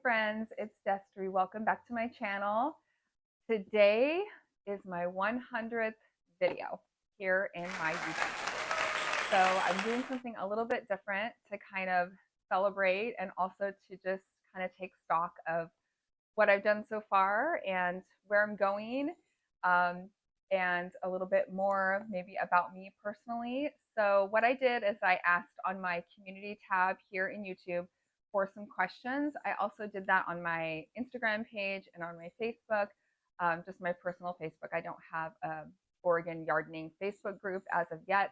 friends, it's Destry. Welcome back to my channel. Today is my 100th video here in my YouTube. So I'm doing something a little bit different to kind of celebrate and also to just kind of take stock of what I've done so far and where I'm going, and a little bit more maybe about me personally. So what I did is I asked on my community tab here in YouTube for some questions. I also did that on my Instagram page and on my Facebook, just my personal Facebook. I don't have a Oregonyardening Facebook group as of yet,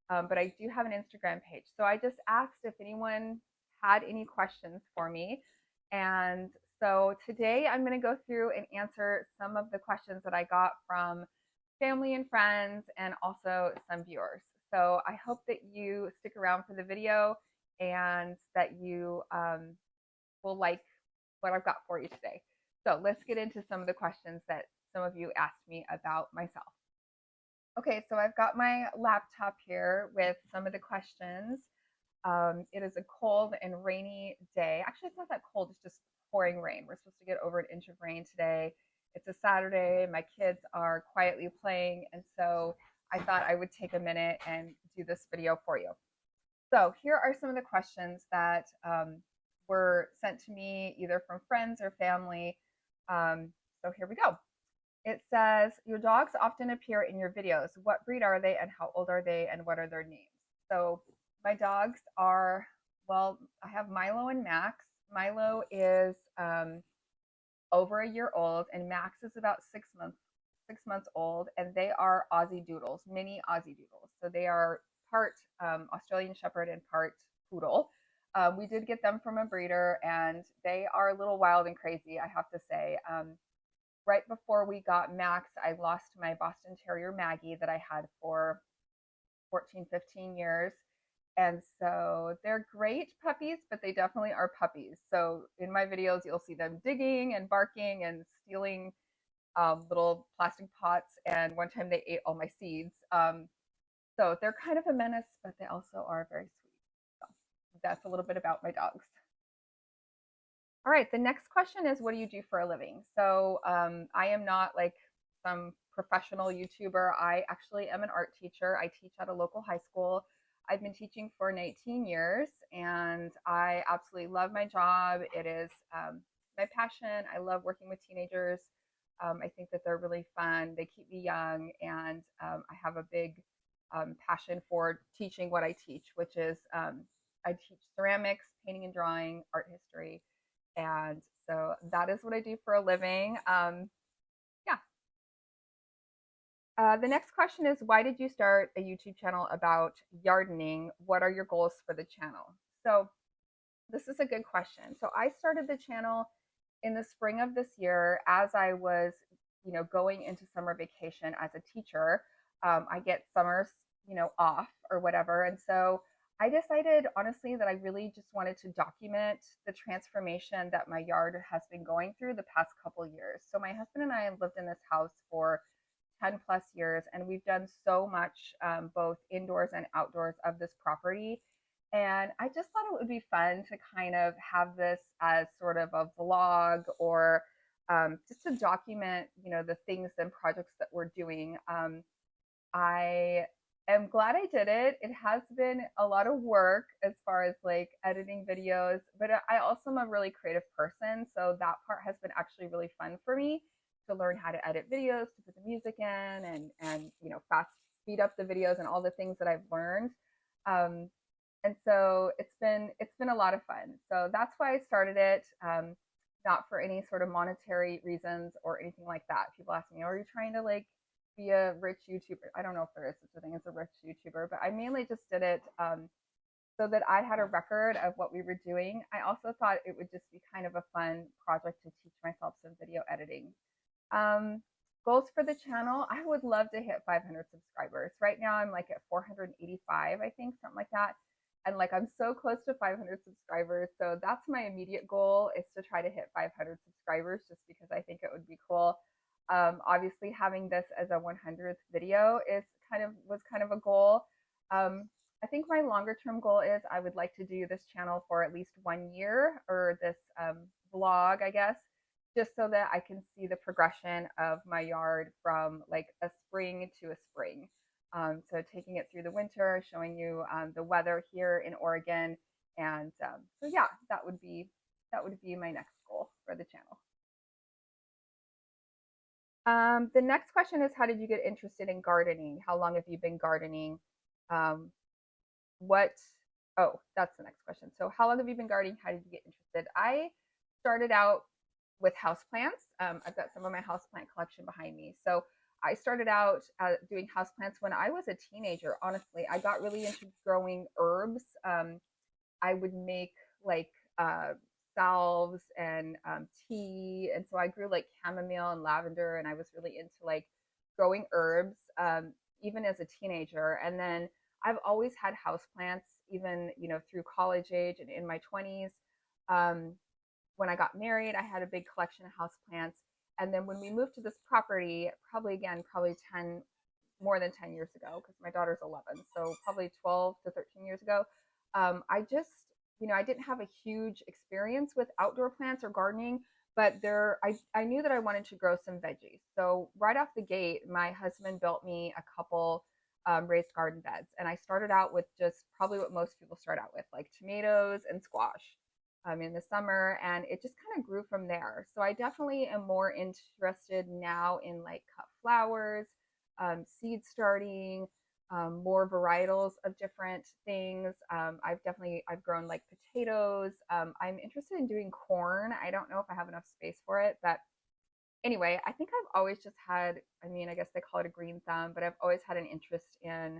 but I do have an Instagram page. So I just asked if anyone had any questions for me. And so today I'm going to go through and answer some of the questions that I got from family and friends and also some viewers. So I hope that you stick around for the video and that you will like what I've got for you today. So let's get into some of the questions that some of you asked me about myself. Okay, so I've got my laptop here with some of the questions. It is a cold and rainy day. Actually, it's not that cold, it's just pouring rain. We're supposed to get over an inch of rain today. It's a Saturday. My kids are quietly playing, and so I thought I would take a minute and do this video for you. So here are some of the questions that were sent to me either from friends or family. So here we go. It says, your dogs often appear in your videos. What breed are they and how old are they and what are their names? So my dogs are, well, I have Milo and Max. Milo is over a year old and Max is about 6 months old, and they are Aussie Doodles, mini Aussie Doodles. So they are part Australian Shepherd and part Poodle. We did get them from a breeder, and they are a little wild and crazy, I have to say. Right before we got Max, I lost my Boston Terrier Maggie that I had for 14, 15 years. And so they're great puppies, but they definitely are puppies. So in my videos, you'll see them digging and barking and stealing little plastic pots. And one time they ate all my seeds. So they're kind of a menace, but they also are very sweet. So that's a little bit about my dogs. All right, the next question is, what do you do for a living? So I am not like some professional YouTuber. I actually am an art teacher. I teach at a local high school. I've been teaching for 19 years, and I absolutely love my job. It is my passion. I love working with teenagers. I think that they're really fun. They keep me young, and I have a big passion for teaching what I teach, which is I teach ceramics, painting and drawing, art history. And so that is what I do for a living. The next question is, why did you start a YouTube channel about gardening? What are your goals for the channel? So this is a good question. So I started the channel in the spring of this year as I was, going into summer vacation as a teacher. I get summers, off or whatever. And so I decided honestly that I really just wanted to document the transformation that my yard has been going through the past couple years. So my husband and I have lived in this house for 10 plus years, and we've done so much, both indoors and outdoors, of this property. And I just thought it would be fun to kind of have this as sort of a vlog, or just to document, the things and projects that we're doing. I am glad I did it. It has been a lot of work as far as like editing videos, but I also am a really creative person. So that part has been actually really fun for me, to learn how to edit videos, to put the music in, and fast speed up the videos and all the things that I've learned. And so it's been a lot of fun. So that's why I started it, not for any sort of monetary reasons or anything like that. People ask me, are you trying to like be a rich YouTuber? I don't know if there is such a thing as a rich YouTuber, but I mainly just did it so that I had a record of what we were doing. I also thought it would just be kind of a fun project to teach myself some video editing. Goals for the channel, I would love to hit 500 subscribers. Right now I'm like at 485, I think, something like that. And like I'm so close to 500 subscribers. So that's my immediate goal, is to try to hit 500 subscribers, just because I think it would be cool. Obviously having this as a 100th video was kind of a goal. I think my longer term goal is I would like to do this channel for at least 1 year, or this vlog, I guess, just so that I can see the progression of my yard from like a spring to a spring. So taking it through the winter, showing you the weather here in Oregon, and so yeah, that would be my next goal for the channel. The next question is, how did you get interested in gardening? How long have you been gardening? Um, what, oh, that's the next question. So how long have you been gardening? How did you get interested? I started out with houseplants. I've got some of my houseplant collection behind me. So I started out doing houseplants when I was a teenager. Honestly, I got really into growing herbs. I would make like uh, salves and tea. And so I grew like chamomile and lavender, and I was really into like growing herbs even as a teenager. And then I've always had houseplants, even through college age and in my 20s. Um, when I got married, I had a big collection of houseplants. And then when we moved to this property, probably 10, more than 10 years ago, because my daughter's 11, so probably 12 to 13 years ago, I just, I didn't have a huge experience with outdoor plants or gardening, but I knew that I wanted to grow some veggies. So right off the gate, my husband built me a couple raised garden beds. And I started out with just probably what most people start out with, like tomatoes and squash in the summer. And it just kind of grew from there. So I definitely am more interested now in like cut flowers, seed starting, more varietals of different things. I've grown like potatoes. I'm interested in doing corn. I don't know if I have enough space for it, but anyway, I think I've always just had, I mean, I guess they call it a green thumb, but I've always had an interest in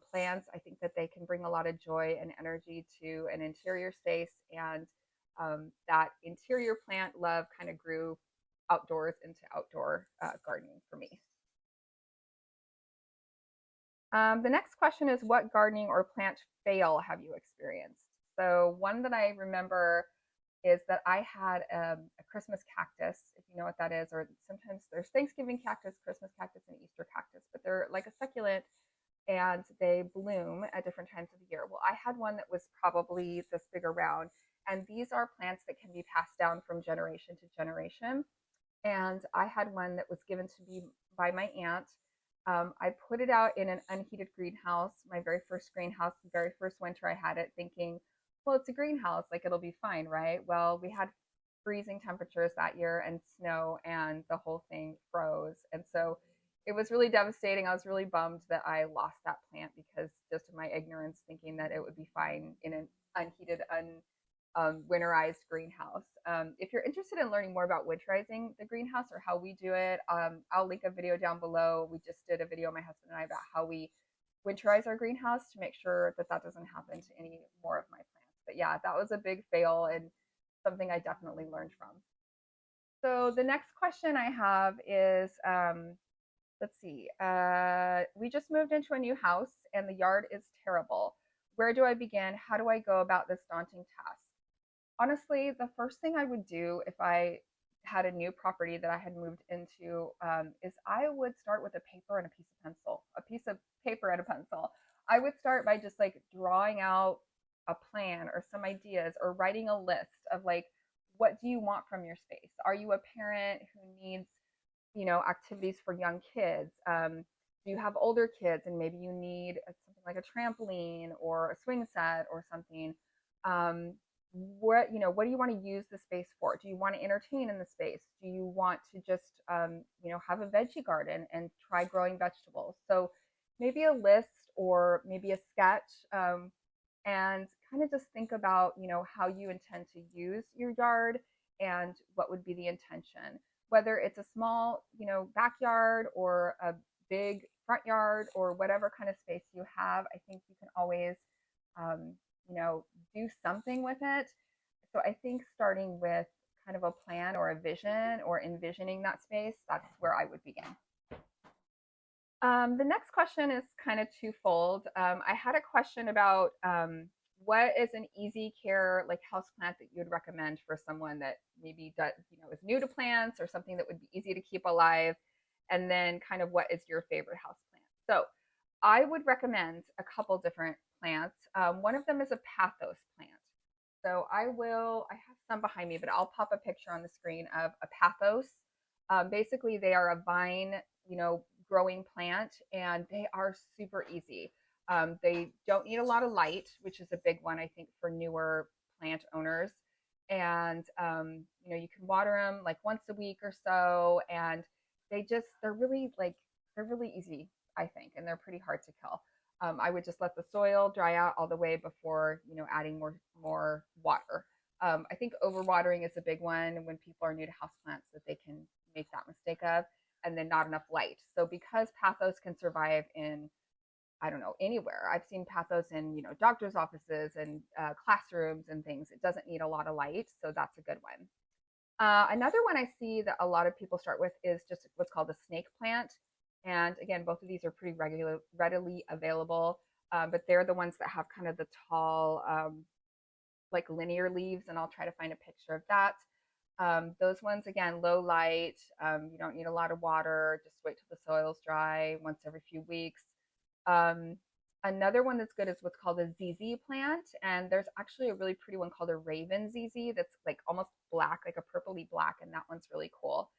plants. I think that they can bring a lot of joy and energy to an interior space. And that interior plant love kind of grew outdoors into outdoor gardening for me. The next question is, what gardening or plant fail have you experienced? So one that I remember is that I had a Christmas cactus, if you know what that is, or sometimes there's Thanksgiving cactus, Christmas cactus, and Easter cactus, but they're like a succulent and they bloom at different times of the year. Well, I had one that was probably this big around, and these are plants that can be passed down from generation to generation. And I had one that was given to me by my aunt. I put it out in an unheated greenhouse, my very first greenhouse, the very first winter I had it, thinking, well, it's a greenhouse, like it'll be fine, right? Well, we had freezing temperatures that year and snow, and the whole thing froze. And so it was really devastating. I was really bummed that I lost that plant because just of my ignorance, thinking that it would be fine in an unheated, winterized greenhouse. If you're interested in learning more about winterizing the greenhouse or how we do it, I'll link a video down below. We just did a video, my husband and I, about how we winterize our greenhouse to make sure that that doesn't happen to any more of my plants. But yeah, that was a big fail and something I definitely learned from. So the next question I have is, let's see, we just moved into a new house and the yard is terrible. Where do I begin? How do I go about this daunting task? Honestly, the first thing I would do if I had a new property that I had moved into is I would start with a paper and a piece of pencil, a piece of paper and a pencil. I would start by just like drawing out a plan or some ideas or writing a list of like, what do you want from your space? Are you a parent who needs, activities for young kids? Do you have older kids and maybe you need something like a trampoline or a swing set or something? What do you want to use the space for? Do you want to entertain in the space? Do you want to just have a veggie garden and try growing vegetables? So maybe a list or maybe a sketch, and kind of just think about how you intend to use your yard and what would be the intention, whether it's a small backyard or a big front yard or whatever kind of space you have. I think you can always do something with it. So I think starting with kind of a plan or a vision or envisioning that space, that's where I would begin. The next question is kind of twofold. I had a question about what is an easy care like house plant that you would recommend for someone that maybe is new to plants or something that would be easy to keep alive, and then kind of what is your favorite house plant. So I would recommend a couple different plants. One of them is a pathos plant. So I have some behind me, but I'll pop a picture on the screen of a pathos. Basically, they are a vine, growing plant, and they are super easy. They don't need a lot of light, which is a big one, I think, for newer plant owners. And you can water them like once a week or so, and they're really easy, I think, and they're pretty hard to kill. I would just let the soil dry out all the way before adding more water. I think overwatering is a big one when people are new to houseplants that they can make that mistake of, and then not enough light. So because pathos can survive in, I don't know, anywhere. I've seen pathos in doctors' offices and classrooms and things. It doesn't need a lot of light, so that's a good one. Another one I see that a lot of people start with is just what's called a snake plant. And again, both of these are pretty readily available, but they're the ones that have kind of the tall, like linear leaves, and I'll try to find a picture of that. Those ones, again, low light. You don't need a lot of water. Just wait till the soil's dry once every few weeks. Um, Another one that's good is what's called a ZZ plant. And there's actually a really pretty one called a Raven ZZ that's like almost black, like a purpley black. And that one's really cool.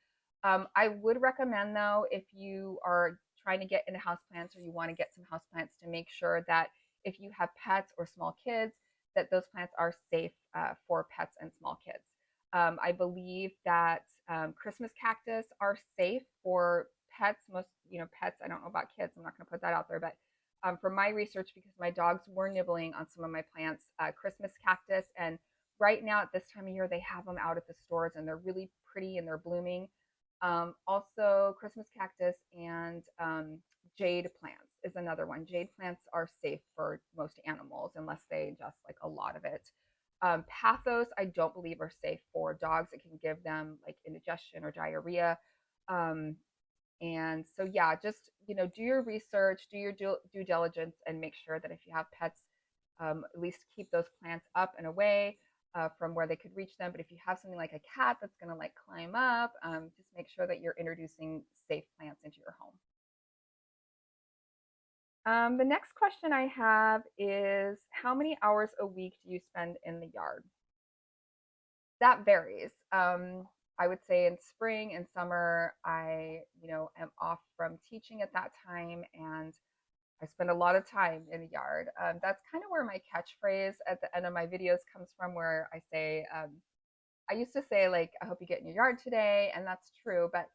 I would recommend, though, if you are trying to get into houseplants or you want to get some houseplants, to make sure that if you have pets or small kids, that those plants are safe for pets and small kids. I believe that Christmas cactus are safe for pets. Most, pets, I don't know about kids. I'm not going to put that out there, but from my research, because my dogs were nibbling on some of my plants, Christmas cactus, and right now at this time of year, they have them out at the stores and they're really pretty and they're blooming. Also, Christmas cactus and jade plants is another one. Jade plants are safe for most animals unless they ingest like a lot of it. Pathos, I don't believe are safe for dogs. It can give them like indigestion or diarrhea. Um, and so, yeah, just do your research, do your due diligence, and make sure that if you have pets, at least keep those plants up and away from where they could reach them. But if you have something like a cat that's going to like climb up, just make sure that you're introducing safe plants into your home. The next question I have is, how many hours a week do you spend in the yard? That varies. I would say in spring and summer, I, am off from teaching at that time, and I spend a lot of time in the yard. That's kind of where my catchphrase at the end of my videos comes from, where I say, I used to say, like, I hope you get in your yard today, and that's true. But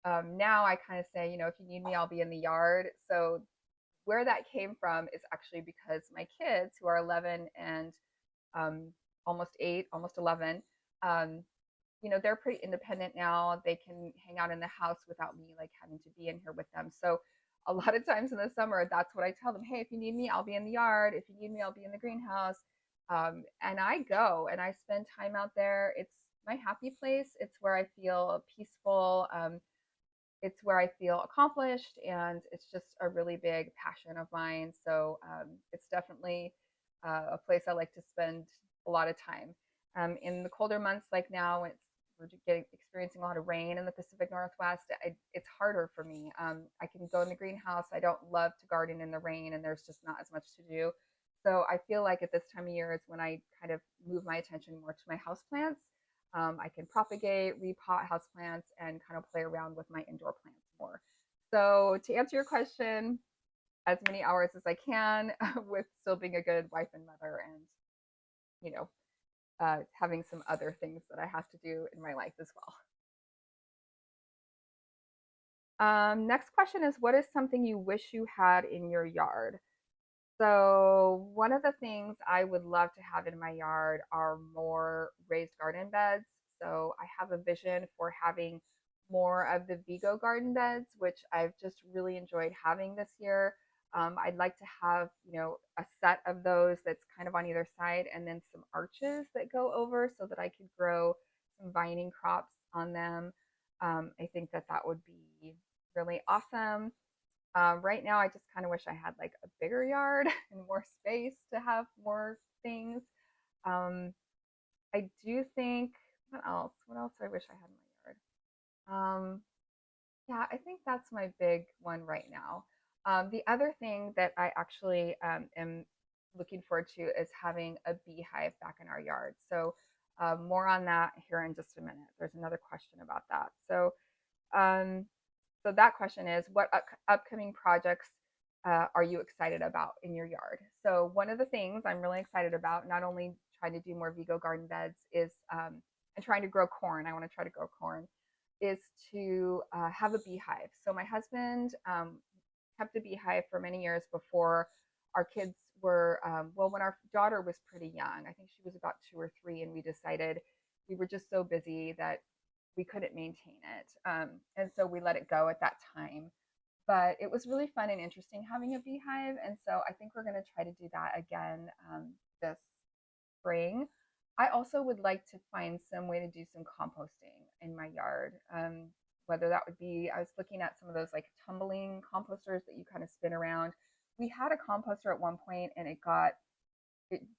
now I kind of say, if you need me, I'll be in the yard. So where that came from is actually because my kids, who are 11 and almost 8, almost 11, um, they're pretty independent now. They can hang out in the house without me like having to be in here with them. So a lot of times in the summer, that's what I tell them. Hey, if you need me, I'll be in the yard. If you need me, I'll be in the greenhouse. And I go and I spend time out there. It's my happy place. It's where I feel peaceful. It's where I feel accomplished, and it's just a really big passion of mine. So it's definitely a place I like to spend a lot of time. In the colder months, like now, we're experiencing a lot of rain in the Pacific Northwest. It's harder for me. I can go in the greenhouse. I don't love to garden in the rain, and there's just not as much to do. So I feel like at this time of year is when I kind of move my attention more to my houseplants. I can propagate, repot houseplants, and kind of play around with my indoor plants more. So to answer your question, as many hours as I can, with still being a good wife and mother, and you know, having some other things that I have to do in my life as well. Next question is, what is something you wish you had in your yard? So one of the things I would love to have in my yard are more raised garden beds. So I have a vision for having more of the Vigo garden beds, which I've just really enjoyed having this year. I'd like to have, a set of those that's kind of on either side, and then some arches that go over so that I could grow some vining crops on them. I think that that would be really awesome. Right now, I just kind of wish I had like a bigger yard and more space to have more things. Um, I do think, what else? What else do I wish I had in my yard? Yeah, I think that's my big one right now. The other thing that I actually am looking forward to is having a beehive back in our yard. So more on that here in just a minute. There's another question about that. Um, so that question is, what upcoming projects are you excited about in your yard? So one of the things I'm really excited about, not only trying to do more Vigo garden beds, is and trying to grow corn. I want to try to grow corn. Is to have a beehive. So my husband kept a beehive for many years before our kids were, well, when our daughter was pretty young. I think she was about 2 or 3, and we decided we were just so busy that we couldn't maintain it. And so we let it go at that time. But it was really fun and interesting having a beehive. And so I think we're going to try to do that again this spring. I also would like to find some way to do some composting in my yard. Whether that would be, I was looking at some of those like tumbling composters that you kind of spin around. We had a composter at one point, and it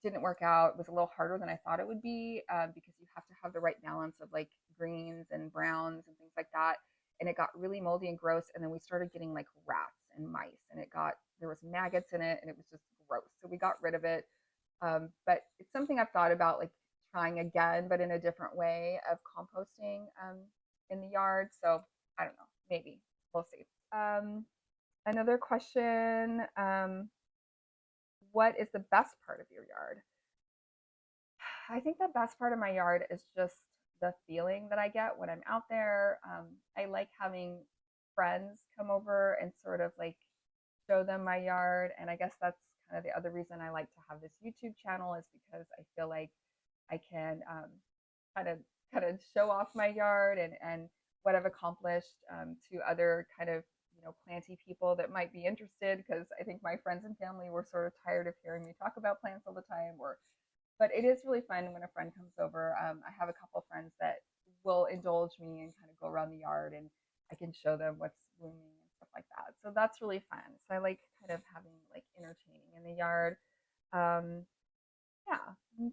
didn't work out. It was a little harder than I thought it would be, because you have to have the right balance of like greens and browns and things like that. And it got really moldy and gross. And then we started getting like rats and mice, and there was maggots in it, and it was just gross. So we got rid of it. But it's something I've thought about, like trying again, but in a different way of composting in the yard. So I don't know, maybe we'll see. Another question, what is the best part of your yard? I think the best part of my yard is just the feeling that I get when I'm out there. I like having friends come over and sort of like show them my yard. And I guess that's kind of the other reason I like to have this YouTube channel, is because I feel like I can kind of show off my yard and what I've accomplished to other kind of planty people that might be interested, because I think my friends and family were sort of tired of hearing me talk about plants all the time. But it is really fun when a friend comes over. I have a couple of friends that will indulge me and kind of go around the yard, and I can show them what's blooming and stuff like that. So that's really fun. So I like kind of having like entertaining in the yard. Yeah,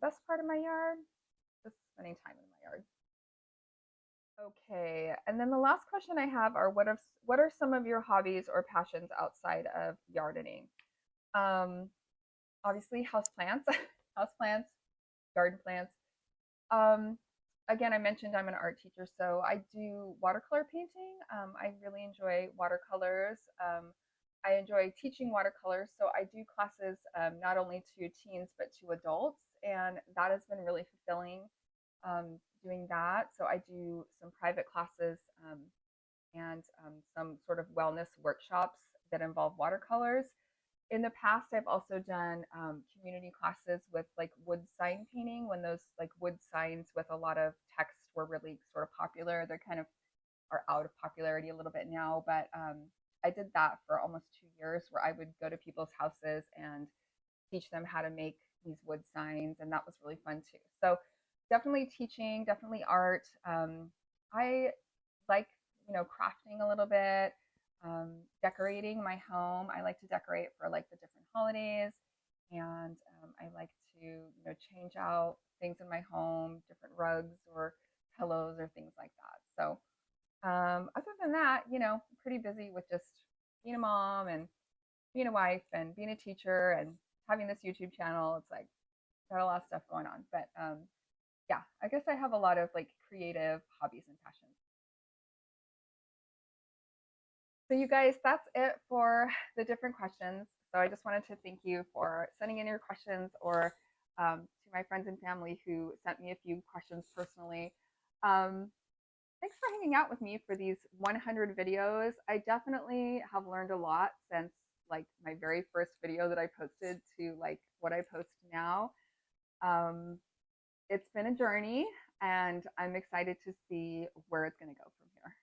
best part of my yard, just spending time in my yard. Okay, and then the last question I have are, what are some of your hobbies or passions outside of gardening? Um, Obviously, houseplants, houseplants, garden plants. Um, Again, I mentioned I'm an art teacher, so I do watercolor painting. I really enjoy watercolors. I enjoy teaching watercolors, so I do classes not only to teens but to adults, and that has been really fulfilling doing that. So I do some private classes and some sort of wellness workshops that involve watercolors. In the past, I've also done community classes with like wood sign painting, when those like wood signs with a lot of text were really sort of popular. They're kind of are out of popularity a little bit now, but I did that for almost 2 years, where I would go to people's houses and teach them how to make these wood signs, and that was really fun too. So definitely teaching, definitely art. I like crafting a little bit, decorating my home. I like to decorate for like the different holidays, and I like to change out things in my home, different rugs or pillows or things like that. So other than that, pretty busy with just being a mom and being a wife and being a teacher and having this YouTube channel. It's like got a lot of stuff going on. But yeah, I guess I have a lot of like creative hobbies and passions. So you guys, that's it for the different questions. So I just wanted to thank you for sending in your questions, or to my friends and family who sent me a few questions personally. Um, Thanks for hanging out with me for these 100 videos. I definitely have learned a lot since like my very first video that I posted to like what I post now. Um, it's been a journey, and I'm excited to see where it's going to go from here.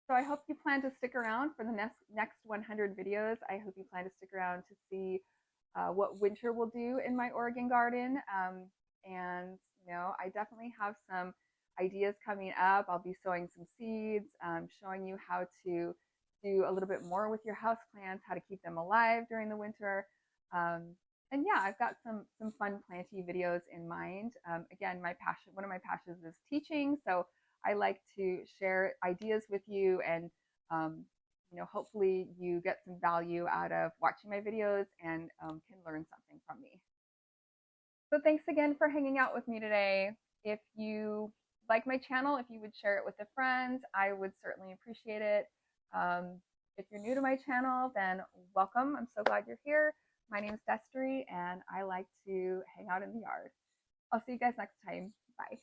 So I hope you plan to stick around for the next 100 videos. I hope you plan to stick around to see what winter will do in my Oregon garden. And I definitely have some ideas coming up. I'll be sowing some seeds, showing you how to do a little bit more with your house plants, how to keep them alive during the winter. And yeah, I've got some fun planty videos in mind. Again, one of my passions is teaching, so I like to share ideas with you and hopefully you get some value out of watching my videos and can learn something from me. So thanks again for hanging out with me today. If you like my channel, if you would share it with a friend, I would certainly appreciate it. If you're new to my channel, then welcome. I'm so glad you're here. My name is Destry, and I like to hang out in the yard. I'll see you guys next time. Bye.